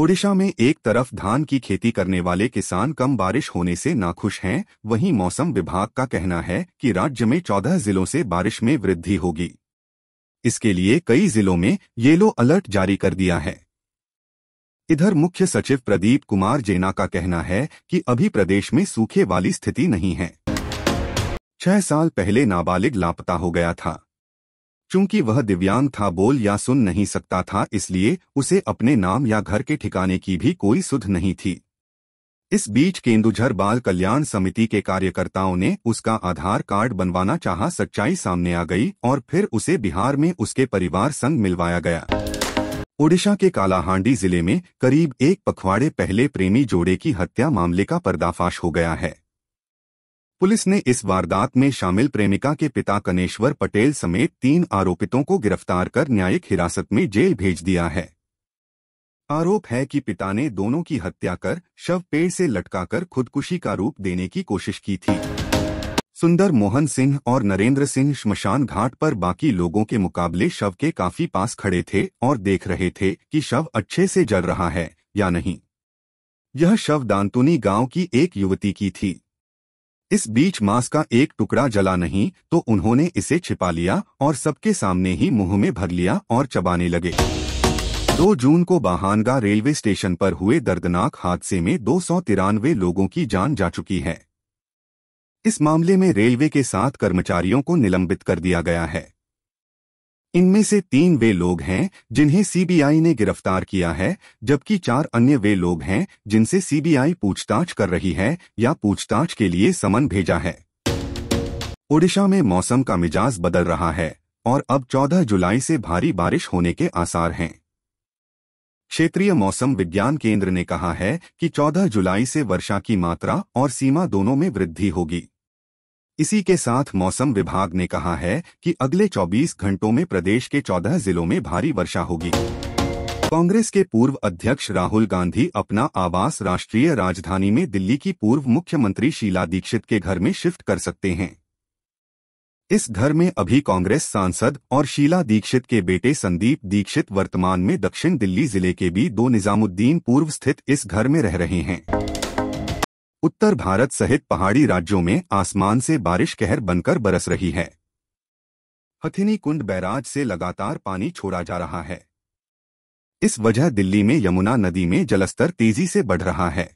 ओडिशा में एक तरफ धान की खेती करने वाले किसान कम बारिश होने से नाखुश हैं, वहीं मौसम विभाग का कहना है कि राज्य में 14 जिलों से बारिश में वृद्धि होगी। इसके लिए कई जिलों में येलो अलर्ट जारी कर दिया है। इधर मुख्य सचिव प्रदीप कुमार जेना का कहना है कि अभी प्रदेश में सूखे वाली स्थिति नहीं है। 6 साल पहले नाबालिग लापता हो गया था। चूंकि वह दिव्यांग था, बोल या सुन नहीं सकता था, इसलिए उसे अपने नाम या घर के ठिकाने की भी कोई सुध नहीं थी। इस बीच केंदुझर बाल कल्याण समिति के कार्यकर्ताओं ने उसका आधार कार्ड बनवाना चाहा। सच्चाई सामने आ गई और फिर उसे बिहार में उसके परिवार संग मिलवाया गया। ओडिशा के कालाहांडी जिले में करीब एक पखवाड़े पहले प्रेमी जोड़े की हत्या मामले का पर्दाफाश हो गया है। पुलिस ने इस वारदात में शामिल प्रेमिका के पिता कनेश्वर पटेल समेत 3 आरोपितों को गिरफ्तार कर न्यायिक हिरासत में जेल भेज दिया है। आरोप है कि पिता ने दोनों की हत्या कर शव पेड़ से लटकाकर खुदकुशी का रूप देने की कोशिश की थी। सुंदर मोहन सिंह और नरेंद्र सिंह श्मशान घाट पर बाकी लोगों के मुकाबले शव के काफी पास खड़े थे और देख रहे थे कि शव अच्छे से जल रहा है या नहीं। यह शव दांतुनी गांव की एक युवती की थी। इस बीच मांस का एक टुकड़ा जला नहीं तो उन्होंने इसे छिपा लिया और सबके सामने ही मुंह में भर लिया और चबाने लगे। 2 जून को बाहानगा रेलवे स्टेशन पर हुए दर्दनाक हादसे में 293 लोगों की जान जा चुकी है। इस मामले में रेलवे के 7 कर्मचारियों को निलंबित कर दिया गया है। इनमें से 3 वे लोग हैं जिन्हें सीबीआई ने गिरफ्तार किया है, जबकि 4 अन्य वे लोग हैं जिनसे सीबीआई पूछताछ कर रही है या पूछताछ के लिए समन भेजा है। ओडिशा में मौसम का मिजाज बदल रहा है और अब 14 जुलाई से भारी बारिश होने के आसार हैं। क्षेत्रीय मौसम विज्ञान केंद्र ने कहा है कि 14 जुलाई से वर्षा की मात्रा और सीमा दोनों में वृद्धि होगी। इसी के साथ मौसम विभाग ने कहा है कि अगले 24 घंटों में प्रदेश के 14 जिलों में भारी वर्षा होगी। कांग्रेस के पूर्व अध्यक्ष राहुल गांधी अपना आवास राष्ट्रीय राजधानी में दिल्ली की पूर्व मुख्यमंत्री शीला दीक्षित के घर में शिफ्ट कर सकते हैं। इस घर में अभी कांग्रेस सांसद और शीला दीक्षित के बेटे संदीप दीक्षित वर्तमान में दक्षिण दिल्ली जिले के B2 निजामुद्दीन पूर्व स्थित इस घर में रह रहे हैं। उत्तर भारत सहित पहाड़ी राज्यों में आसमान से बारिश कहर बनकर बरस रही है। हथिनी कुंड बैराज से लगातार पानी छोड़ा जा रहा है। इस वजह दिल्ली में यमुना नदी में जलस्तर तेजी से बढ़ रहा है।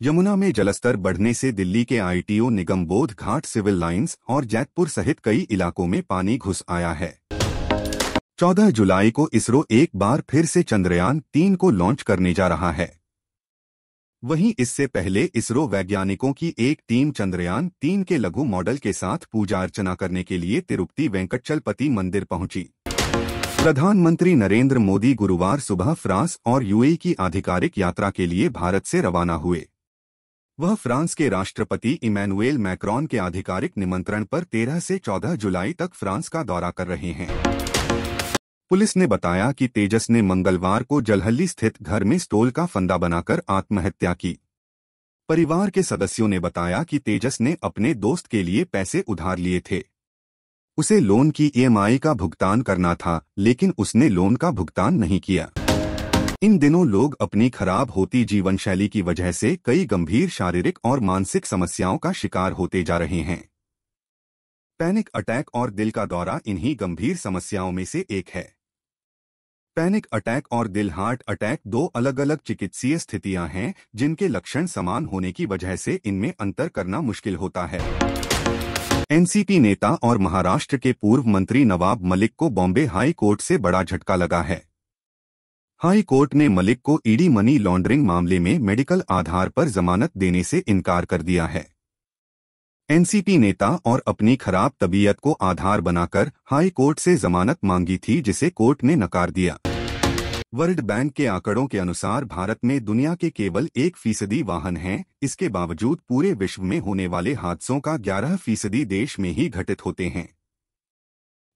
यमुना में जलस्तर बढ़ने से दिल्ली के ITO Nigam Bodh Ghat, civil lines और जैतपुर सहित कई इलाकों में पानी घुस आया है। 14 जुलाई को इसरो एक बार फिर से चंद्रयान 3 को लॉन्च करने जा रहा है। वहीं इससे पहले इसरो वैज्ञानिकों की एक टीम चंद्रयान 3 के लघु मॉडल के साथ पूजा अर्चना करने के लिए तिरुपति वेंकटचलपति मंदिर पहुंची। प्रधानमंत्री नरेंद्र मोदी गुरुवार सुबह फ्रांस और यूएई की आधिकारिक यात्रा के लिए भारत से रवाना हुए। वह फ्रांस के राष्ट्रपति इमैनुएल मैक्रोन के आधिकारिक निमंत्रण पर 13 से 14 जुलाई तक फ्रांस का दौरा कर रहे हैं। पुलिस ने बताया कि तेजस ने मंगलवार को जलहल्ली स्थित घर में स्टोल का फंदा बनाकर आत्महत्या की। परिवार के सदस्यों ने बताया कि तेजस ने अपने दोस्त के लिए पैसे उधार लिए थे। उसे लोन की ईएमआई का भुगतान करना था, लेकिन उसने लोन का भुगतान नहीं किया। इन दिनों लोग अपनी खराब होती जीवनशैली की वजह से कई गंभीर शारीरिक और मानसिक समस्याओं का शिकार होते जा रहे हैं। पैनिक अटैक और दिल का दौरा इन्हीं गंभीर समस्याओं में से एक है। पैनिक अटैक और दिल हार्ट अटैक 2 अलग-अलग चिकित्सीय स्थितियां हैं जिनके लक्षण समान होने की वजह से इनमें अंतर करना मुश्किल होता है। एनसीपी नेता और महाराष्ट्र के पूर्व मंत्री नवाब मलिक को बॉम्बे हाई कोर्ट से बड़ा झटका लगा है। हाई कोर्ट ने मलिक को ईडी मनी लॉन्ड्रिंग मामले में मेडिकल आधार पर जमानत देने से इनकार कर दिया है। एनसीपी नेता और अपनी खराब तबीयत को आधार बनाकर हाई कोर्ट से जमानत मांगी थी, जिसे कोर्ट ने नकार दिया। वर्ल्ड बैंक के आंकड़ों के अनुसार भारत में दुनिया के केवल 1% वाहन हैं। इसके बावजूद पूरे विश्व में होने वाले हादसों का 11% देश में ही घटित होते हैं।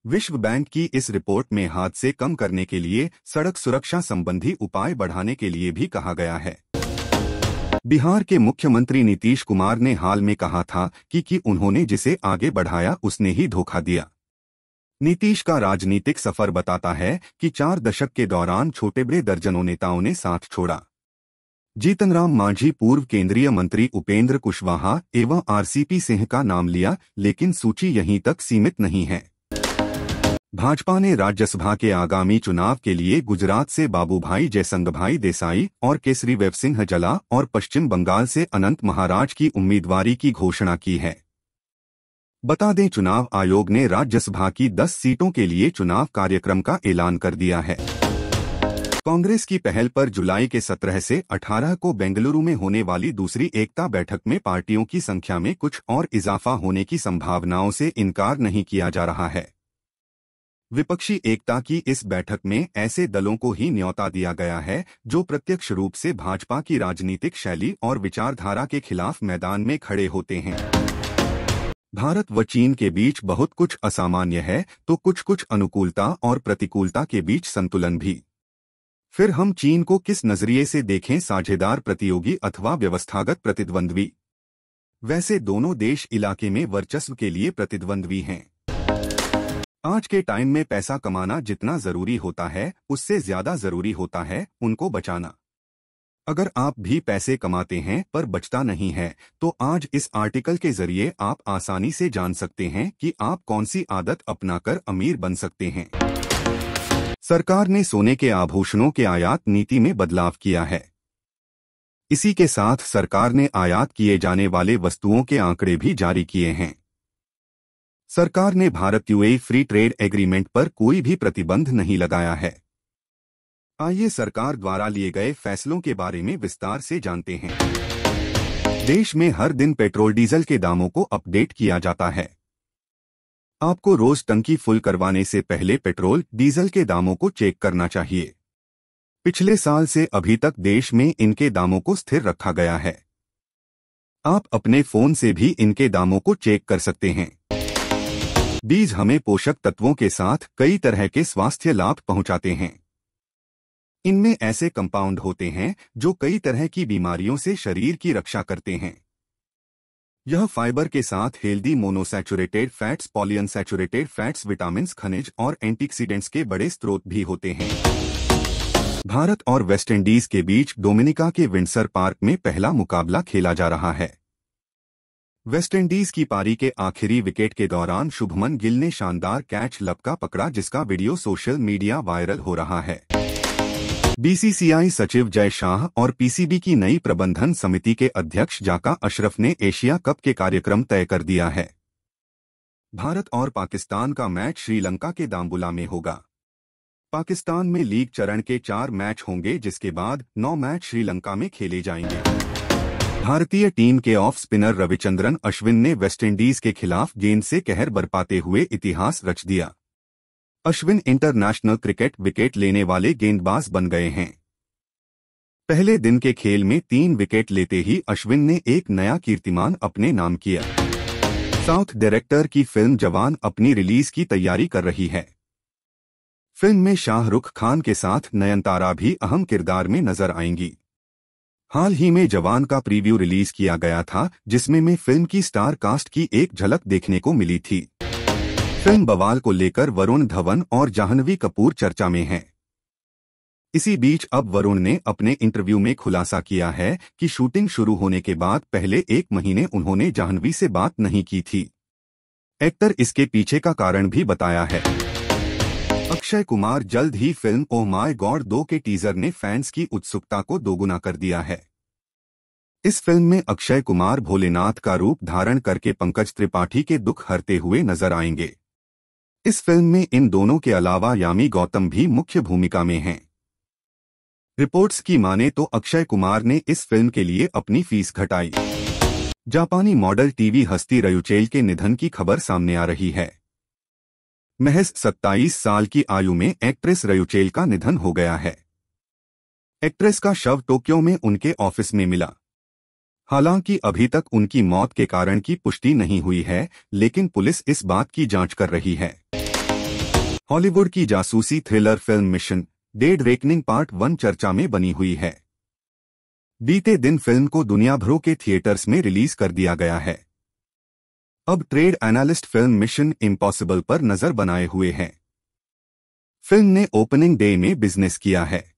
विश्व बैंक की इस रिपोर्ट में हादसे कम करने के लिए सड़क सुरक्षा संबंधी उपाय बढ़ाने के लिए भी कहा गया है। बिहार के मुख्यमंत्री नीतीश कुमार ने हाल में कहा था कि उन्होंने जिसे आगे बढ़ाया उसने ही धोखा दिया। नीतीश का राजनीतिक सफर बताता है कि 4 दशक के दौरान छोटे बड़े दर्जनों नेताओं ने साथ छोड़ा। जीतनराम मांझी, पूर्व केंद्रीय मंत्री उपेंद्र कुशवाहा एवं आरसीपी सिंह का नाम लिया, लेकिन सूची यहीं तक सीमित नहीं है। भाजपा ने राज्यसभा के आगामी चुनाव के लिए गुजरात से बाबूभाई जयसंगभाई देसाई और केसरीदेव सिंह जला और पश्चिम बंगाल से अनंत महाराज की उम्मीदवारी की घोषणा की है। बता दें, चुनाव आयोग ने राज्यसभा की 10 सीटों के लिए चुनाव कार्यक्रम का ऐलान कर दिया है। कांग्रेस की पहल पर जुलाई के 17 से 18 को बेंगलुरु में होने वाली दूसरी एकता बैठक में पार्टियों की संख्या में कुछ और इजाफा होने की संभावनाओं से इनकार नहीं किया जा रहा है। विपक्षी एकता की इस बैठक में ऐसे दलों को ही न्योता दिया गया है जो प्रत्यक्ष रूप से भाजपा की राजनीतिक शैली और विचारधारा के खिलाफ मैदान में खड़े होते हैं। भारत व चीन के बीच बहुत कुछ असामान्य है, तो कुछ अनुकूलता और प्रतिकूलता के बीच संतुलन भी। फिर हम चीन को किस नजरिए से देखें, साझेदार, प्रतियोगी अथवा व्यवस्थागत प्रतिद्वंद्वी? वैसे दोनों देश इलाके में वर्चस्व के लिए प्रतिद्वंद्वी हैं। आज के टाइम में पैसा कमाना जितना जरूरी होता है, उससे ज्यादा जरूरी होता है उनको बचाना। अगर आप भी पैसे कमाते हैं पर बचता नहीं है, तो आज इस आर्टिकल के जरिए आप आसानी से जान सकते हैं कि आप कौन सी आदत अपनाकर अमीर बन सकते हैं। सरकार ने सोने के आभूषणों के आयात नीति में बदलाव किया है। इसी के साथ सरकार ने आयात किए जाने वाले वस्तुओं के आंकड़े भी जारी किए हैं। सरकार ने Bharat UAE free trade agreement पर कोई भी प्रतिबंध नहीं लगाया है। आइए सरकार द्वारा लिए गए फैसलों के बारे में विस्तार से जानते हैं। देश में हर दिन पेट्रोल डीजल के दामों को अपडेट किया जाता है। आपको रोज टंकी फुल करवाने से पहले पेट्रोल डीजल के दामों को चेक करना चाहिए। पिछले साल से अभी तक देश में इनके दामों को स्थिर रखा गया है। आप अपने फोन से भी इनके दामों को चेक कर सकते हैं। बीज हमें पोषक तत्वों के साथ कई तरह के स्वास्थ्य लाभ पहुंचाते हैं। इनमें ऐसे कंपाउंड होते हैं जो कई तरह की बीमारियों से शरीर की रक्षा करते हैं। यह फाइबर के साथ healthy monounsaturated fats, polyunsaturated fats, vitamins, खनिज और एंटीऑक्सीडेंट्स के बड़े स्रोत भी होते हैं। भारत और वेस्टइंडीज के बीच डोमिनिका के विंडसर पार्क में पहला मुकाबला खेला जा रहा है। वेस्टइंडीज की पारी के आखिरी विकेट के दौरान शुभमन गिल ने शानदार कैच लपका पकड़ा, जिसका वीडियो सोशल मीडिया वायरल हो रहा है। बीसीसीआई सचिव जय शाह और पीसीबी की नई प्रबंधन समिति के अध्यक्ष जाका अशरफ ने एशिया कप के कार्यक्रम तय कर दिया है। भारत और पाकिस्तान का मैच श्रीलंका के दाम्बुला में होगा। पाकिस्तान में लीग चरण के 4 मैच होंगे, जिसके बाद 9 मैच श्रीलंका में खेले जाएंगे। भारतीय टीम के ऑफ स्पिनर रविचंद्रन अश्विन ने वेस्टइंडीज के खिलाफ गेंद से कहर बरपाते हुए इतिहास रच दिया। अश्विन इंटरनेशनल क्रिकेट विकेट लेने वाले गेंदबाज बन गए हैं। पहले दिन के खेल में 3 विकेट लेते ही अश्विन ने एक नया कीर्तिमान अपने नाम किया। साउथ डायरेक्टर की फिल्म जवान अपनी रिलीज की तैयारी कर रही है। फिल्म में शाहरुख खान के साथ नयनतारा भी अहम किरदार में नजर आएंगी। हाल ही में जवान का प्रीव्यू रिलीज किया गया था, जिसमें फिल्म की स्टार कास्ट की एक झलक देखने को मिली थी। फिल्म बवाल को लेकर वरुण धवन और जाह्नवी कपूर चर्चा में हैं। इसी बीच अब वरुण ने अपने इंटरव्यू में खुलासा किया है कि शूटिंग शुरू होने के बाद पहले 1 महीने उन्होंने जाह्नवी से बात नहीं की थी। एक्टर इसके पीछे का कारण भी बताया है। अक्षय कुमार जल्द ही फिल्म ओह माय गॉड 2 के टीजर ने फैंस की उत्सुकता को दोगुना कर दिया है। इस फिल्म में अक्षय कुमार भोलेनाथ का रूप धारण करके पंकज त्रिपाठी के दुख हरते हुए नजर आएंगे। इस फिल्म में इन दोनों के अलावा यामी गौतम भी मुख्य भूमिका में हैं। रिपोर्ट्स की माने तो अक्षय कुमार ने इस फिल्म के लिए अपनी फीस घटाई। जापानी मॉडल टीवी हस्ती रयुचेल के निधन की खबर सामने आ रही है। महज 27 साल की आयु में एक्ट्रेस रयुचेल का निधन हो गया है। एक्ट्रेस का शव टोक्यो में उनके ऑफिस में मिला। हालांकि अभी तक उनकी मौत के कारण की पुष्टि नहीं हुई है, लेकिन पुलिस इस बात की जांच कर रही है। हॉलीवुड की जासूसी thriller film mission dead reckoning part 1 चर्चा में बनी हुई है। बीते दिन फिल्म को दुनिया भर के थिएटर्स में रिलीज कर दिया गया है। अब trade analyst film mission impossible पर नजर बनाए हुए हैं। फिल्म ने ओपनिंग डे में बिजनेस किया है।